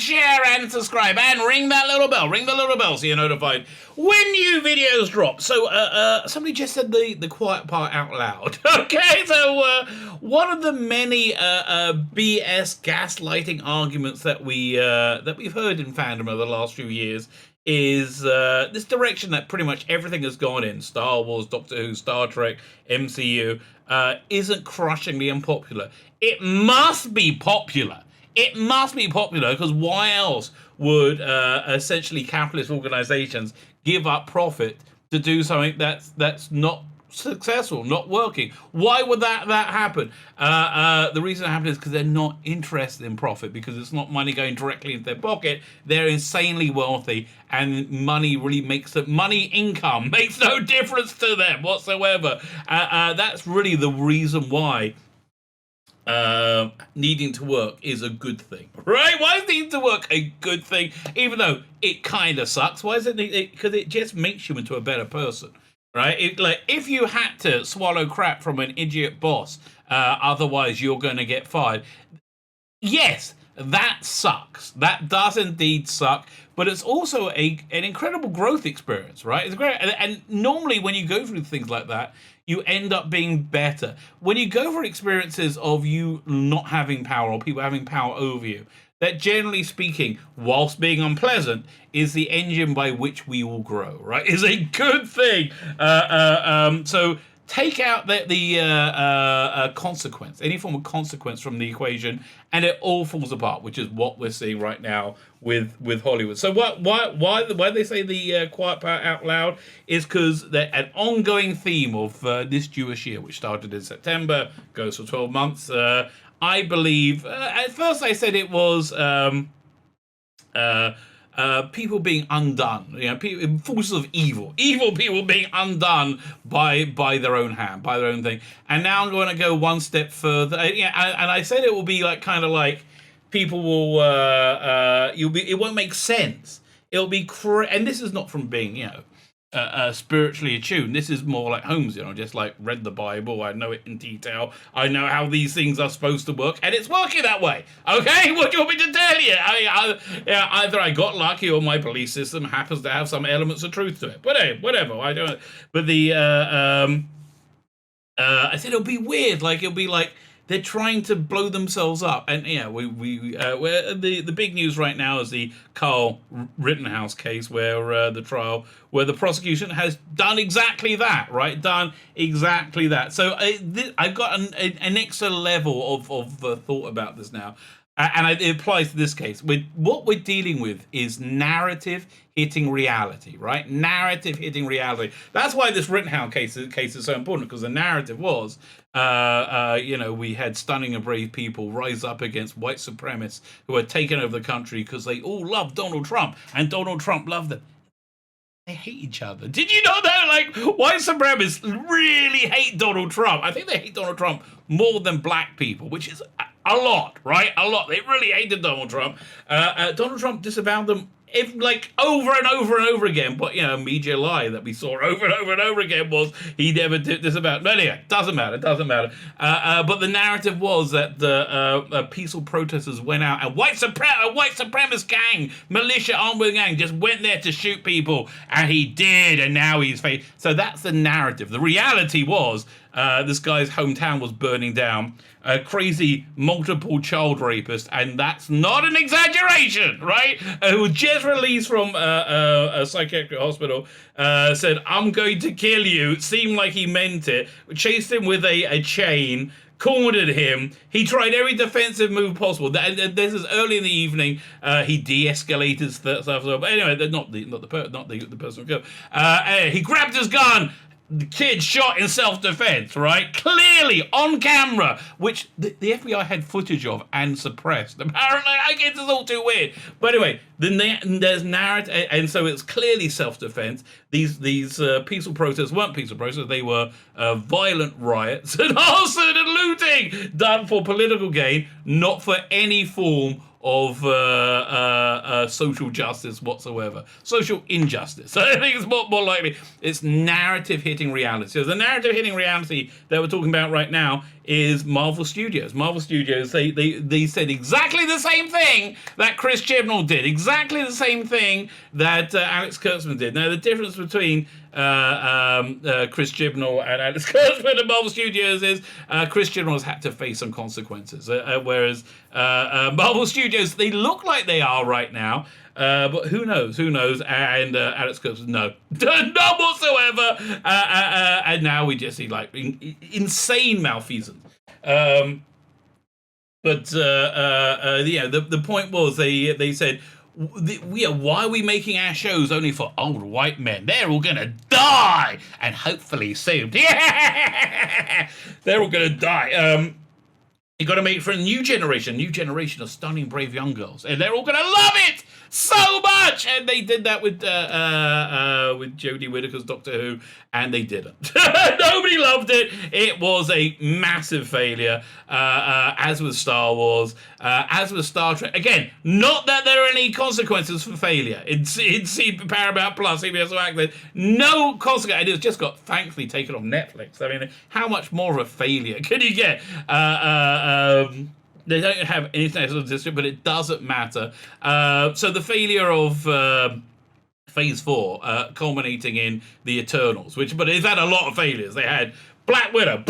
share, and subscribe, and ring that little bell. Ring the little bell so you're notified when new videos drop. So, somebody just said the quiet part out loud. Okay, so one of the many BS gaslighting arguments that we've heard in fandom over the last few years is this direction that pretty much everything has gone in. Star Wars, Doctor Who, Star Trek, MCU isn't crushingly unpopular. It must be popular. It must be popular, because why else would essentially capitalist organizations give up profit to do something that's not successful, not working? Why would that happen? The reason it happens is because they're not interested in profit, because it's not money going directly into their pocket. They're insanely wealthy, and money income makes no difference to them whatsoever. That's really the reason why needing to work is a good thing, right? Why is needing to work a good thing, even though it kind of sucks? Why is it? Because it just makes you into a better person, right? Like, if you had to swallow crap from an idiot boss, otherwise you're going to get fired. Yes, that sucks. That does indeed suck. But it's also an incredible growth experience, right? It's great. And normally when you go through things like that, you end up being better. When you go for experiences of you not having power or people having power over you, that generally speaking, whilst being unpleasant, is the engine by which we all grow, right? Is a good thing. So take out the consequence, any form of consequence from the equation, and it all falls apart, which is what we're seeing right now with Hollywood. So why they say the quiet part out loud is because an ongoing theme of this Jewish year, which started in September, goes for 12 months. I believe at first I said it was people being undone, forces of evil people being undone by their own hand, by their own thing. And now I'm going to go one step further. And I said it will be like kind of like people will it won't make sense. It'll be and this is not from being spiritually attuned. This is more like Holmes, just like read the Bible. I know it in detail. I know how these things are supposed to work, and it's working that way. Okay, what do you want me to tell you? Either I got lucky, or my belief system happens to have some elements of truth to it. But hey, whatever. I don't. But I said it'll be weird. Like it'll be like they're trying to blow themselves up, and the big news right now is the Carl Rittenhouse case, where the trial, where the prosecution has done exactly that, right? Done exactly that. So I've got an extra level of thought about this now, and it applies to this case. What we're dealing with is narrative hitting reality, right? Narrative hitting reality. That's why this Rittenhouse case is so important, because the narrative was, we had stunning and brave people rise up against white supremacists who had taken over the country because they all loved Donald Trump, and Donald Trump loved them. They hate each other. Did you know that? Like, white supremacists really hate Donald Trump. I think they hate Donald Trump more than black people, which is a lot, right? A lot. They really hated Donald Trump. Donald Trump disavowed them over and over and over again. But, media lie that we saw over and over and over again was he never did this about. But anyway, doesn't matter. But the narrative was that the peaceful protesters went out, and white supremacist gang, militia armed with gang, just went there to shoot people, and he did, and now he's faced. So that's the narrative. The reality was this guy's hometown was burning down. A crazy multiple child rapist, and that's not an exaggeration, right? Who was just released from a psychiatric hospital, said, "I'm going to kill you." It seemed like he meant it. Chased him with a chain, cornered him. He tried every defensive move possible. This is early in the evening. He de-escalated stuff. But anyway, not the person who killed. He grabbed his gun. The kid shot in self-defense, right? Clearly on camera, which the FBI had footage of and suppressed. Apparently, I guess it's all too weird. But anyway, there's narrative, and so it's clearly self-defense. These peaceful protests weren't peaceful protests. They were violent riots and arson and looting done for political gain, not for any form of social justice whatsoever. Social injustice. So I think it's more likely it's narrative hitting reality. So the narrative hitting reality that we're talking about right now is Marvel Studios. Marvel Studios, they said exactly the same thing that Chris Chibnall did, exactly the same thing that Alex Kurtzman did. Now, the difference between Chris Chibnall and Alex Kurtzman at Marvel Studios is Chris Chibnall has had to face some consequences, whereas Marvel Studios, they look like they are right now, but who knows? And Alex Kurtzman, no, none whatsoever. And now we just see like insane malfeasance. The point was they said, why are we making our shows only for old white men? They're all gonna die, and hopefully soon. Yeah, they're all gonna die. You got to make it for a new generation of stunning, brave young girls, and they're all gonna love it so much. And they did that with Jodie Whittaker's Doctor Who, and they didn't. Nobody loved it. It was a massive failure, as with Star Wars, as with Star Trek. Again, not that there are any consequences for failure. It's Paramount Plus, CBS Access, no consequence. And it's just got, thankfully, taken off Netflix. I mean, how much more of a failure can you get? They don't have anything else on the district, but it doesn't matter. So the failure of Phase 4, culminating in the Eternals, but they've had a lot of failures. They had Black Widow,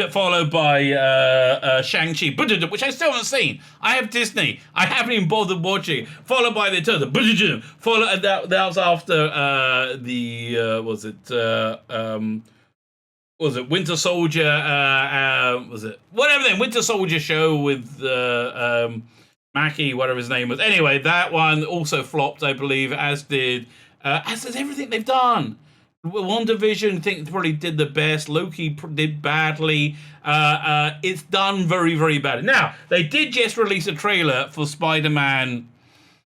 followed by Shang-Chi, which I still haven't seen. I have Disney. I haven't even bothered watching. Followed by the Eternals, that was after was it Winter Soldier? Was it whatever then? Winter Soldier show with Mackie, whatever his name was. Anyway, that one also flopped, I believe, as does everything they've done. WandaVision, I think, probably did the best. Loki did badly. It's done very, very badly. Now, they did just release a trailer for Spider-Man.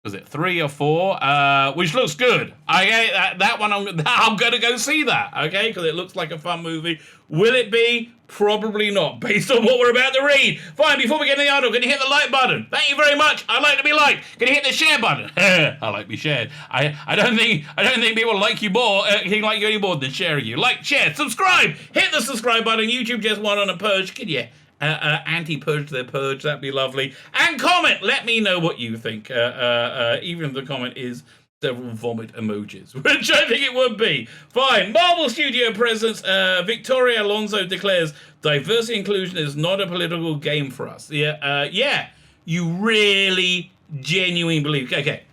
Was it 3 or 4? Which looks good. That one, I'm going to go see that, okay? Because it looks like a fun movie. Will it be? Probably not, based on what we're about to read. Fine, before we get in the article, can you hit the like button? Thank you very much. I like to be liked. Can you hit the share button? I like to be shared. I don't think people like you more. Can like you any more than sharing you. Like, share, subscribe. Hit the subscribe button. YouTube just won on a purge. Can you? Anti-purge their purge, that'd be lovely. And comment, let me know what you think. Even if the comment is several vomit emojis, which I think it would be. Fine. Marvel Studio presence. Victoria Alonso declares diversity inclusion is not a political game for us. Yeah. You really genuinely believe. Okay.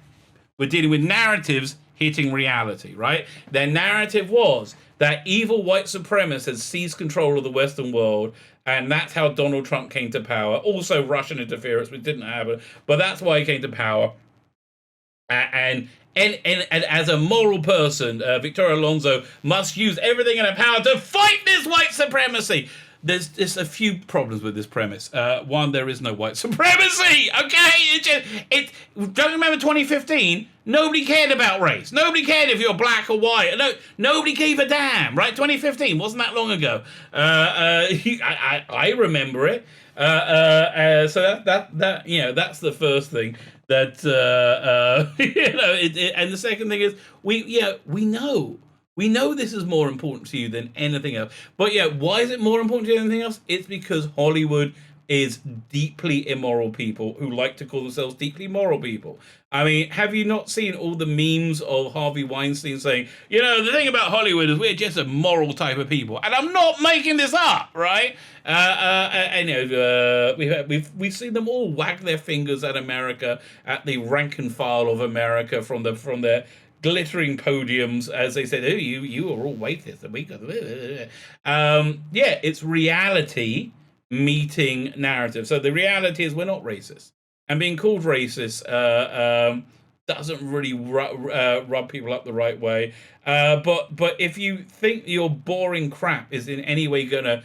We're dealing with narratives hitting reality, right? Their narrative was that evil white supremacists had seized control of the Western world, and that's how Donald Trump came to power. Also Russian interference, which didn't happen, but that's why he came to power. And as a moral person, Victoria Alonso must use everything in her power to fight this white supremacy. There's a few problems with this premise. One, there is no white supremacy. Okay, don't you remember 2015? Nobody cared about race. Nobody cared if you're black or white. No, nobody gave a damn. Right? 2015 wasn't that long ago. I remember it. So that's the first thing. That and the second thing is we know. We know this is more important to you than anything else. But why is it more important to you than anything else? It's because Hollywood is deeply immoral people who like to call themselves deeply moral people. I mean, have you not seen all the memes of Harvey Weinstein saying, the thing about Hollywood is we're just a moral type of people. And I'm not making this up, right? We've seen them all wag their fingers at America, at the rank and file of America from their glittering podiums as they said, "Oh, you are all racist," and we got. It's reality meeting narrative. So the reality is we're not racist, and being called racist doesn't really rub people up the right way. But if you think your boring crap is in any way going to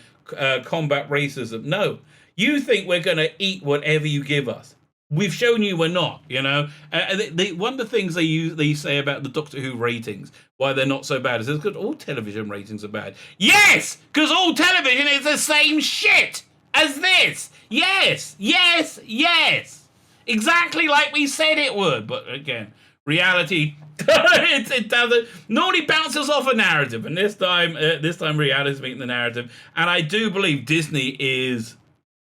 combat racism, no, you think we're going to eat whatever you give us. We've shown you we're not, one of the things they say about the Doctor Who ratings, why they're not so bad, is because all television ratings are bad. Yes, because all television is the same shit as this. Yes. exactly like we said it would. But again, reality it doesn't normally bounces off a narrative, and this time reality is beating the narrative. And I do believe Disney is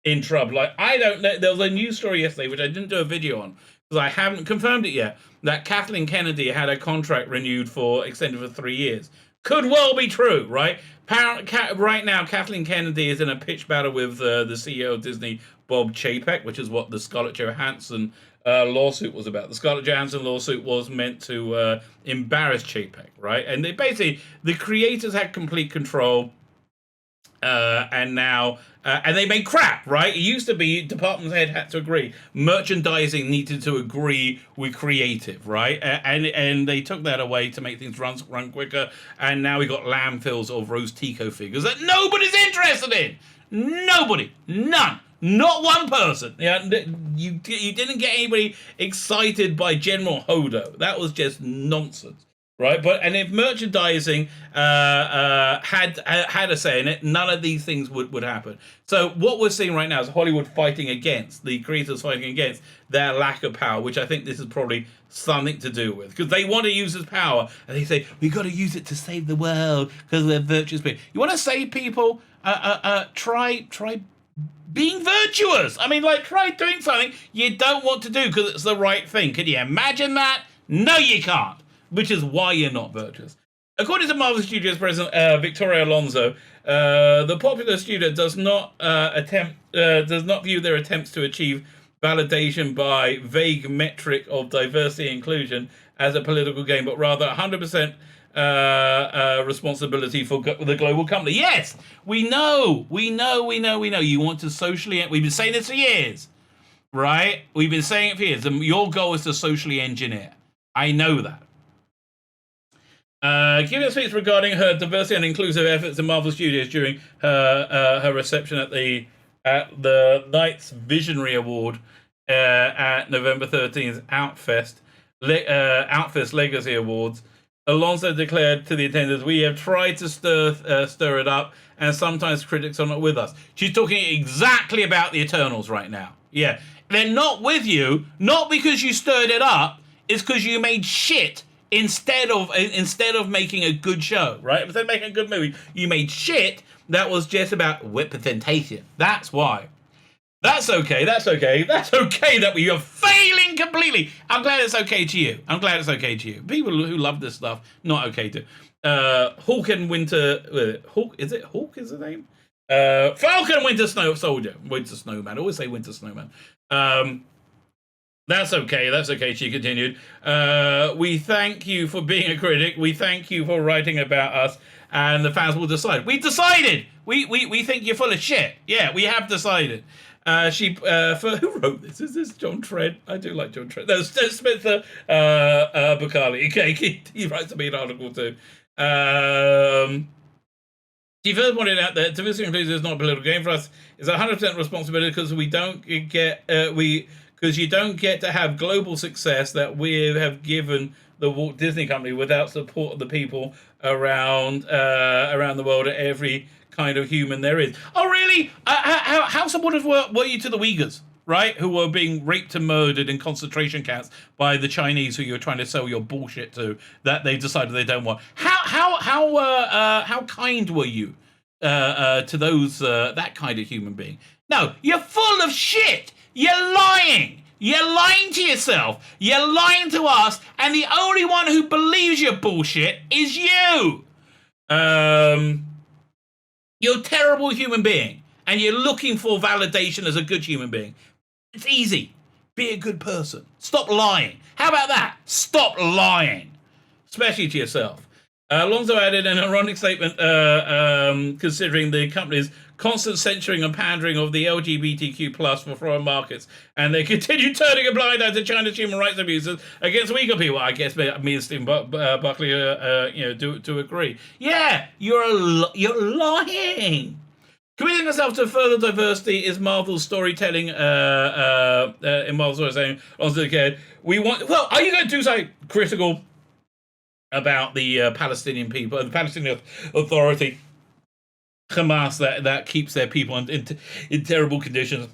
in trouble. Like, I don't know. There was a news story yesterday which I didn't do a video on because I haven't confirmed it yet. That Kathleen Kennedy had a contract renewed for extended for 3 years. Could well be true, right? Right now, Kathleen Kennedy is in a pitch battle with the CEO of Disney, Bob Chapek, which is what the Scarlett Johansson lawsuit was about. The Scarlett Johansson lawsuit was meant to embarrass Chapek, right? And they basically, the creators had complete control. And now, and they made crap, right? It used to be department head had to agree. Merchandising needed to agree with creative, right? And they took that away to make things run quicker. And now we got landfills of Rose Tico figures that nobody's interested in. Nobody, none. Not one person. Yeah, you didn't get anybody excited by General Hodo. That was just nonsense. Right, and if merchandising had a say in it, none of these things would happen. So what we're seeing right now is Hollywood fighting against, the creators fighting against their lack of power, which I think this is probably something to do with, because they want to use this power, and they say, we got to use it to save the world, because we're virtuous people. You want to save people? Try being virtuous. I mean, like, try doing something you don't want to do because it's the right thing. Can you imagine that? No, you can't. Which is why you're not virtuous. According to Marvel Studios president Victoria Alonso, the popular studio does not view their attempts to achieve validation by vague metric of diversity and inclusion as a political game, but rather 100% responsibility for the global company. Yes, we know. You want to socially. We've been saying this for years, right? We've been saying it for years. Your goal is to socially engineer. I know that. Giving a speech regarding her diversity and inclusive efforts in Marvel Studios during her reception at the Knight's Visionary Award at November 13th Outfest Legacy Awards, Alonso declared to the attendants, "We have tried to stir it up, and sometimes critics are not with us." She's talking exactly about the Eternals right now. Yeah, they're not with you, not because you stirred it up. It's because you made shit. Instead of making a good show, right? Instead of making a good movie, you made shit that was just about representation. That's why. That's okay. That's okay that we are failing completely. I'm glad it's okay to you. People who love this stuff, not okay to. Hawk and Winter... Hawk? Is it Hawk is the name? Falcon Winter Soldier. Winter Snowman. I always say Winter Snowman. That's okay, she continued. We thank you for being a critic. We thank you for writing about us, and the fans will decide. We decided! We think you're full of shit. Yeah, we have decided. Who wrote this? Is this John Trent? I do like John Trent. No, Spencer Bacali. Okay, he writes me an article too. She first pointed out that diversity and inclusion is not a political game for us. It's 100% responsibility because because you don't get to have global success that we have given the Walt Disney Company without support of the people around the world, every kind of human there is. Oh, really? How supportive were you to the Uyghurs, right? Who were being raped and murdered in concentration camps by the Chinese who you're trying to sell your bullshit to, that they decided they don't want. How kind were you to those that kind of human being? No, you're full of shit. You're lying. You're lying to yourself. You're lying to us, and the only one who believes your bullshit is you. You're a terrible human being, and you're looking for validation as a good human being. It's easy. Be a good person. Stop lying. How about that? Stop lying, especially to yourself. Alonso added an ironic statement considering the company's constant censoring and pandering of the LGBTQ plus for foreign markets, and they continue turning a blind eye to China's human rights abuses against weaker people. I guess me and Steve Buckley, do agree. Yeah, you're lying. Committing herself to further diversity is Marvel's storytelling. In Marvel's storytelling, Alonso declared, "We want." Well, are you going to do something critical about the Palestinian people, the Palestinian Authority, Hamas, that keeps their people in terrible conditions?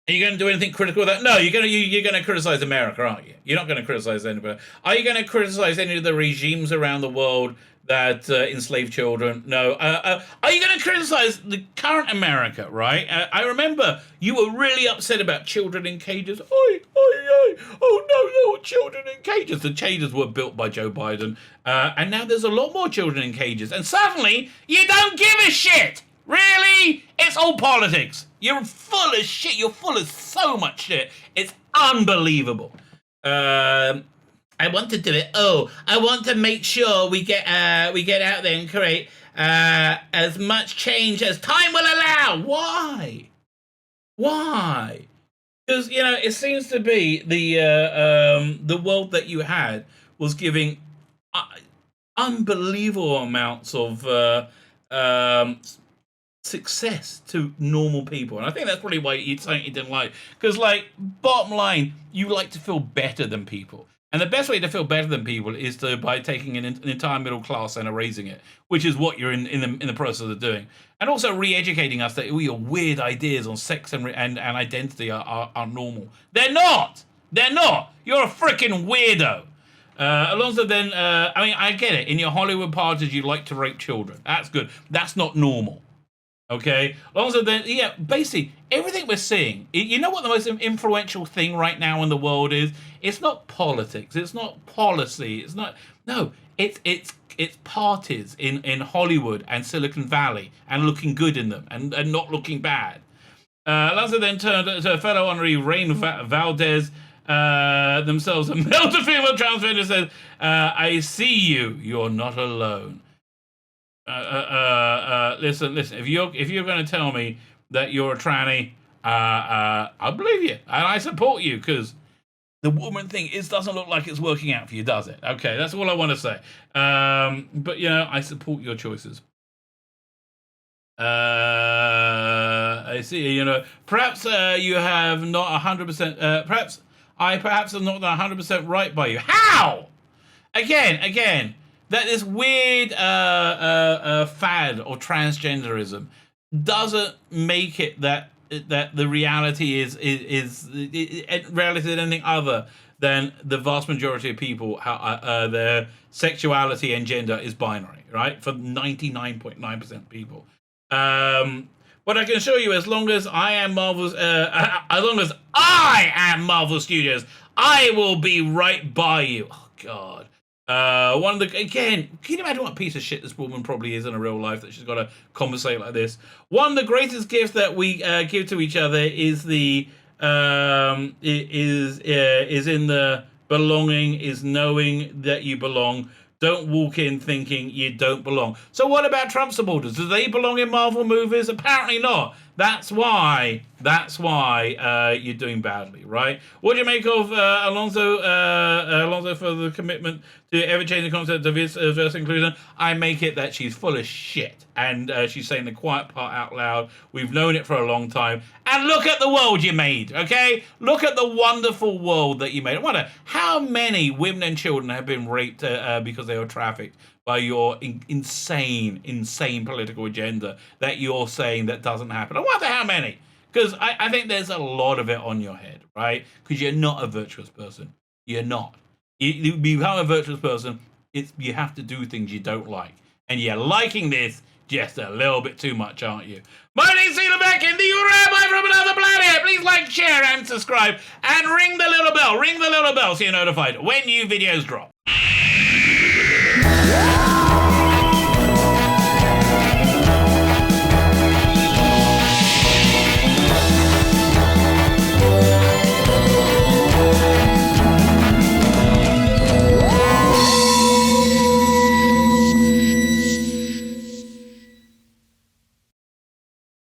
Are you going to do anything critical with that? No, you're going to criticize America, aren't you? You're not going to criticize anybody. Are you going to criticize any of the regimes around the world that enslave children? No. Are you going to criticize the current America? Right? I remember you were really upset about children in cages. Oi, oi, oi! Oh no, children in cages. The cages were built by Joe Biden, and now there's a lot more children in cages. And suddenly, you don't give a shit. Really? It's all politics. You're full of shit. You're full of so much shit. It's unbelievable. I want to do it. Oh, I want to make sure we get out there and create as much change as time will allow. Why? Why? Because it seems to be the world that you had was giving unbelievable amounts of success to normal people, and I think that's probably why it's something you didn't like. Because, bottom line, you like to feel better than people, and the best way to feel better than people is by taking an entire middle class and erasing it, which is what you're in the process of doing, and also re-educating us that all your weird ideas on sex and identity are normal. They're not. They're not. You're a freaking weirdo. Alonso, then, I get it. In your Hollywood parties, you like to rape children. That's good. That's not normal. Okay. Also, then, basically everything we're seeing. You know what the most influential thing right now in the world is? It's not politics. It's not policy. It's not. No. It's parties in Hollywood and Silicon Valley and looking good in them and not looking bad. Alonso then turned to a fellow honorary Rain Valdez. Themselves a male to female transgender says, "I see you. You're not alone." Listen. If you're going to tell me that you're a tranny, I believe you and I support you, because the woman thing doesn't look like it's working out for you, does it? Okay, that's all I want to say. But I support your choices. I see. Perhaps you have not 100%. Perhaps am not 100% right by you. How? Again. That this weird fad or transgenderism doesn't make it that the reality is reality anything other than the vast majority of people their sexuality and gender is binary, right? For 99.9% of people. But I can assure you, as long as I am Marvel Studios, I will be right by you. Oh God. Can you imagine what a piece of shit this woman probably is in her real life, that she's got to conversate like this? One of the greatest gifts that we give to each other is in the belonging, is knowing that you belong. Don't walk in thinking you don't belong. So what about Trump supporters? Do they belong in Marvel movies? Apparently not. That's why you're doing badly, right? What do you make of Alonso for the commitment to ever-changing concept of diverse inclusion? I make it that she's full of shit, and she's saying the quiet part out loud. We've known it for a long time. And look at the world you made, okay? Look at the wonderful world that you made. I wonder how many women and children have been raped because they were trafficked by your insane political agenda that you're saying that doesn't happen. I wonder how many. Because I think there's a lot of it on your head, right? Because you're not a virtuous person. You're not. You become a virtuous person, you have to do things you don't like. And you're liking this just a little bit too much, aren't you? My name's Tzvi Lebetkin, the Rabbi from another planet. Please like, share, and subscribe. And ring the little bell. Ring the little bell so you're notified when new videos drop.